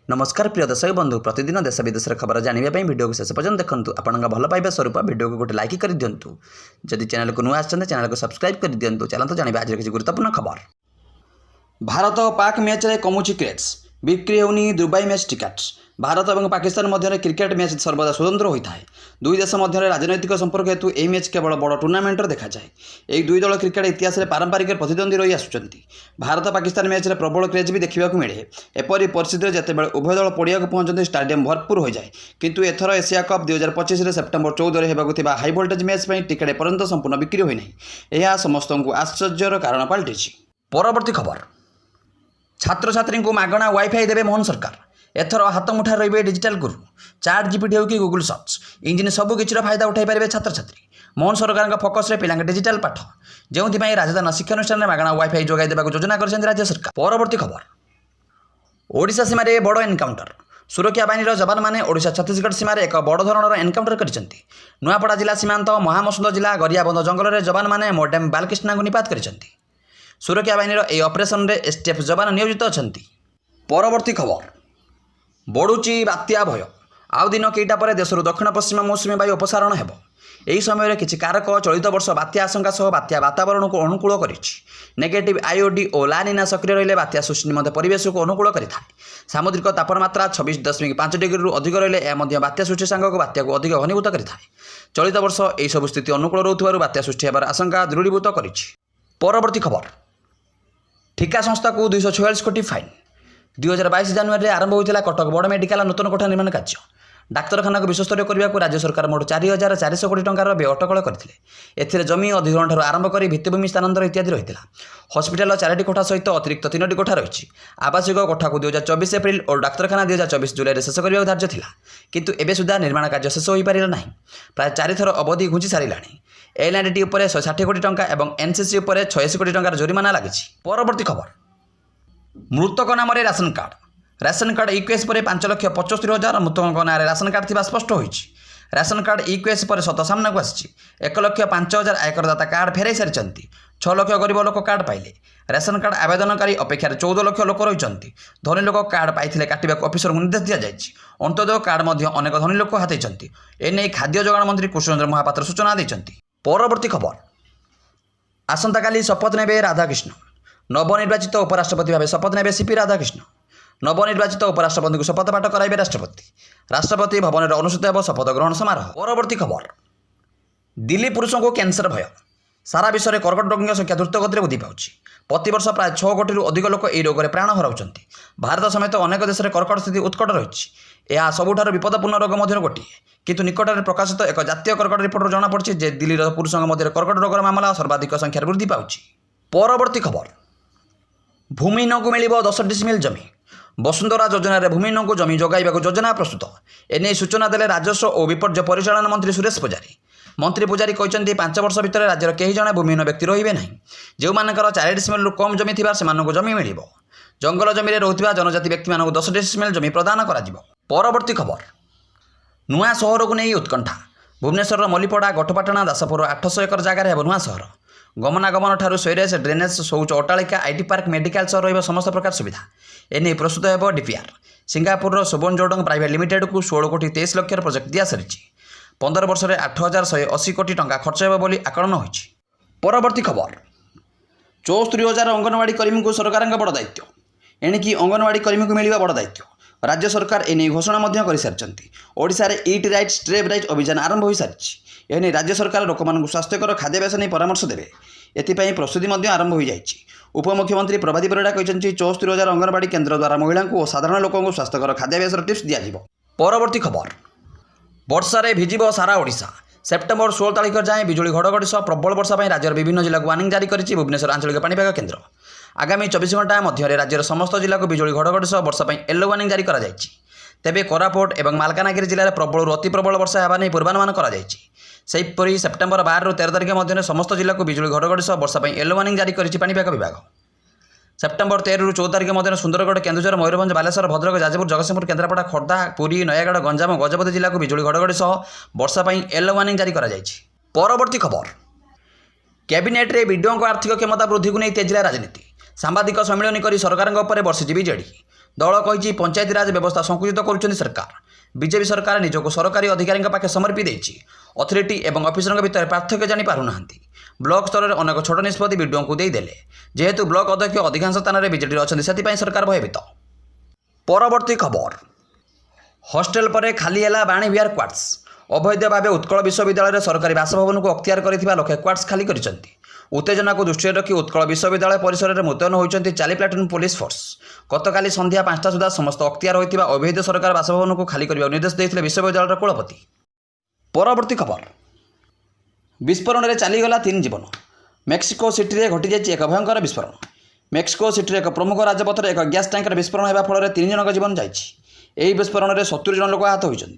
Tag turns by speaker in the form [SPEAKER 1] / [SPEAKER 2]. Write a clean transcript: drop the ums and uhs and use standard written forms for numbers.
[SPEAKER 1] नमस्कार प्रिय दर्शक बंधु प्रतिदिन देश विदेश खबर जानवाई वीडियो को शेष पर्यटन देखूँ आपंक भल पाइबा स्वरूप वीडियो को गोटे लाइक कर दिंतु जदि चैनल को नुआ आछन चैनल को सब्सक्राइब कर दिंतु चलते जानवा आज किसी गुरुत्वपूर्ण खबर। भारत और पाक मैच रे कमुची क्रेज बिक्री होनी दुबई मैच टिकेट। भारत और पाकिस्तान मध्य क्रिकेट मैच सर्वदा स्वतंत्र होता है। दुई देश मध्य राजनैतिक संपर्क हेतु यह मैच केवल बड़ टूर्णामेंट देखा जाए। यह दुई दल क्रिकेट इतिहास में पारंपरिक प्रतिद्वंदी रही आसुच्चंती। भारत पाकिस्तान मैच रे प्रबल क्रेज भी देखा मिले। एपरी परिस्थिति जितेबाला उभय दल पड़िया पहुंचते स्टाडियम भरपूर हो जाए। किंतु एथर एशिया कप 2025 सेप्टेम्बर 14 होगा हाई भोल्टेज मैच टिकेट एपर्यंत संपूर्ण बिक्री होना। यह समस्त को आश्चर्यर कारण पलटि। परवर्ती खबर। छात्र छात्री को मागणा वाईफाई देवे मोहन सरकार। एथर हाथ मुठा रे डिजिटल गुरु चाट जीपीटी हो कि गूगल सर्च इंजिन सबकिछिर फायदा उठाई पारे छात्र छात्री। मोहन सरकार फोकस रे पिला डिजिटल पाठ जो राजधानी शिक्षानुष्ठान में मागणा वाईफाई जोगाई देवाक योजना कर राज्य सरकार। परवर्ती खबर। ओडिशा सीमार बड़ एनकाउंटर। सुरक्षा बाहिनी जवान मैंने ओडिशा छत्तीसगढ़ सीमार एक बड़ धरणर एनकाउंटर करछंती। नुआपड़ा जिला सीमांत महामसुंद जिला गरियाबंध जंगल में जवान मैंने मोडेम बालकृष्णा को निपात करछंती। सुरक्षा बाहिनी यह ऑपरेशन रे एसटीएफ जवान नियोजित अछंती। परवर्ती खबर। बढ़ुची बात्या भय। आउ दिन कईटा पर देशर दक्षिण पश्चिम मौसुमी वायु अपसारण हेब। यही समय किसी कारक चलित वर्ष बात्या आशंका सह बात्या वातावरण को अनुकूल करिछि। नेगेटिव आईओडी और लानिना सक्रिय रहिले बात्या सृष्टि निमंते परिवेश को अनुकूल करिथाय। सामुद्रिक तापमात्रा 26.5 डिग्री अधिक रहिले यह मध्य बात्या सृष्टि सांगक बात्या को अधिक घनीभूत करिथाय। चलित वर्ष यही सब स्थिति अनुकूल रहउथिबारु बात्या सृष्टि हेबार आशंका दृढ़ीभूत करिछि। परवर्ती खबर। ठिका संस्था को 246 कोटी फाइन। 2022 जनवरी आरंभ होता कटक बड़ मेडिकल नूतन कोठा निर्माण कार्य। डाक्तरखाना को विश्वस्तरीय करने को राज्य सरकार मोट 4,400 कोटी टंकार व्यय अटकल करते। जमी अधिग्रहण ठार आरंभ कर भित्तिभूमि स्थानांतर इत्यादि रही है। हस्पिटाल 4टी कोठा सहित अतिरिक्त 3टी कोठा रही। आवासिक कोठा को 2024 एप्रिल और डाक्तरखाना 2024 जुलाई शेष करने धार्य था। किंतु एबे सुधा निर्माण कार्य शेष हो पारा ना। प्राय 4 थर अवधि घुंची सारा। एलएनडी उपर 160 कोटी टंका और एनसीसी उपर 86 कोटी टंकार जोरिमाना लगी। परवर्ती खबर। मृतक नाम ration card. Ration card equals पर 5,75,000 मृतक नाम राशन कार्ड थी स्पष्ट होती। राशन कार्ड इक्वेस पर सत सामना को आसी 1,05,000 आयकरदाता कार्ड फेराई सारी। 6 लाख गरीब लोक कार्ड पाइले। राशन कार्ड आवेदनकारी अपेक्षा 14 लाख लोक रही। धनी लोक कार्ड पाई काटा ऑफिसर को निर्देश दि जाए। अंत्योदय कार्ड अनेक धनी लोक हाथी। एने खाद्य जोगाण मंत्री कृष्णचंद्र महापात्र सूचना देते। परवर्ती खबर। आसंता काली शपथ नेबे राधाकृष्ण। नवनिर्वाचित उपराष्ट्रपति भाव शपथ नेबे सीपी राधाकृष्ण। नवनिर्वाचित उपराष्ट्रपति को शपथ पाठ कराइबे राष्ट्रपति। राष्ट्रपति भवन में अनुष्ठित होब शपथ ग्रहण समारोह। परवर्ती खबर। दिल्ली पुरुषों को कैंसर भय। सारा विश्व में कर्कट रोगी संख्या द्रुत गति वृद्धि पाଉଛି। प्रतिवर्ष प्राय 6 कोटी अधिक लोक यह रोग में प्राण हराउछंती। भारत समेत अनेक देश में कर्कट स्थिति उत्कट रही। यह सबुठार विपदपूर्ण रोग मध्य गोटे। किंतु निकट में प्रकाशित एक जातीय कर्कट रिपोर्ट जमापड़ी जे दिल्ली पुरुषों मध्य कर्कट रोगर मामला सर्वाधिक संख्यार वृद्धि पाଉଛି। परवर्ती खबर। भूमिहीन को मिल 10 डिसमिल जमी। वसुंधरा योजन भूमिहीन को जमी जगाइबा योजना प्रस्तुत। एने सूचना देले राजस्व और विपर्य परिचालन मंत्री सुरेश पुजारी। मंत्री पुजारी कहते 5 वर्ष भितर राज्यर कई जन भूमिहीन व्यक्ति रे ना। जो मानकर 4 डिसमिल कम जमी थी से जमी मिल। जंगल जमी रोकवा जनजाति व्यक्ति मानक 10 डिसमिल जमी प्रदान कर। परवर्ती खबर। नुआ सहर को नहीं उत्कंठा। भुवनेश्वर मल्लीपड़ा गठपाटना दासपुर 800 एकर जगार है नुआ सहर। गमनागमन ठारू स्वेरेज ड्रेनेज शौच अट्टालिका आईटी पार्क मेडिकल सह रही समस्त प्रकार सुविधा। एने प्रस्तुत हो DPR. Singapore Soban जोडंग private limited को 16 कोटी 23 लक्षर प्रोजेक्ट दिया सारी। 15 वर्ष में 8,180 कोटी टंका खर्च हो आकलन होती। परवर्ती खबर। 74,000 अंगनवाड़ी कर्मी को सरकार बड़ दायित्व। एणिकी अंगनवाड़ी कर्मी को मिलवा बड़ दायित्व। राज्य सरकार एने घोषणा कर सारी। ओडिशा रे ईट राइट स्ट्रेब राइट अभियान आरंभ हो सारी। एने राज्य सरकार लोक स्वास्थ्यकर खाद्याभ्यास नहीं परामर्श देवे। एथिपाई प्रस्तुति आरंभ हो जाए। उपमुख्यमंत्री प्रभाती परिड़ा कहते 74,000 अंगनवाड़ी केन्द्र द्वारा महिला और साधारण लोकों स्वास्थ्यकर खाद्याभ्यास टिप्स दिज्व। परवर्ती खबर। वर्षा भिजिब सारा ओडिशा। सेप्टेम्बर 16 तारीख जाए बिजुली घड़घड़ी सह प्रबल वर्षा राज्यर विभिन्न जिला को वार्निंग जारी करिछि भुवनेश्वर आंचलिक पाणीपाग केन्द्र। आगामी 24 घंटा मध्य राज्यर समस्त जिला को बिजुली घड़घड़ी सह वर्षा येलो वार्निंग जारी करा जायछि। तेबे कोरापुट और मालकानगिरी जिले में प्रबल अति प्रबल वर्षा होगा नहीं पूर्वानुमान करापरी सेप्टेम्बर 12 ରୁ 13 तारीख मध्य समस्त जिला को बिजुली घड़घड़ी सह वर्षा येलो वार्निंग जारी करिछि पाणीपाग विभाग। सेप्टेम्बर 13 ରୁ 14 तारीख मध्य सुंदरगढ़ केन्दुझर मयूरभंज बालेश्वर भद्रक जाजपुर जगतसिंहपुर केन्द्रापड़ा खोर्धा पुरी नयागढ़ गंजाम गजपति जिला को बिजुली घड़घड़ी सह वर्षा येलो वार्निंग जारी करा जायछि। परवर्ती खबर। कैबिनेट रे वीडियो आर्थिक क्षमता वृद्धि को नहीं तेजिला राजनीति। सांबादिक सम्मिलन कर सरकार बर्षिजी बीजेडी। दल कही पंचायतीराज व्यवस्था संकुचित करुछन्ति सरकार। बीजेपी सरकार निजको सरकारी अधिकारी पाखे समर्पी देछि। अथॉरिटी एवं अफिसर भितर पार्थक्य जानी पारुनाहांती। ब्लॉक स्तर में अनेक छोट निष्पत्ति वीडियो को देदेले। जेहेतु ब्लॉक अध्यक्ष अधिकांश स्थान में बीजेडी अच्छी से सरकार भयभीत। परवर्ती खबर हॉस्टेल पर खाली है बाणी विहार क्वार्ट्स। अवैध भाव उत्कल विश्वविद्यालय सरकारी बासभवन को अख्तियार कर लोके क्वार्ट्स खाली करिसेंति। उत्तेजना को दृष्टि रखी उत्कल विश्वविद्यालय परिसर में मुतयन होती 40 प्लाटून पुलिस फोर्स। गतकाली संध्या 5टा सुधा समस्त अख्तियार होता अवैध सरकार बासभवन को खाली करने निर्देश देते विश्वविद्यालय कुलपति। परवर्ती खबर विस्फोरण में चलीगला 3 जीवन। मेक्सिको सिटी में घटी जाइए एक भयंकर विस्फोरण। मेक्सिको सिटी एक प्रमुख राजपथ एक गैस टैंकर विस्फोरण होगा फल 3 जन जीवन जाइए। विस्फोरण में 70 जन लोक आहत होती।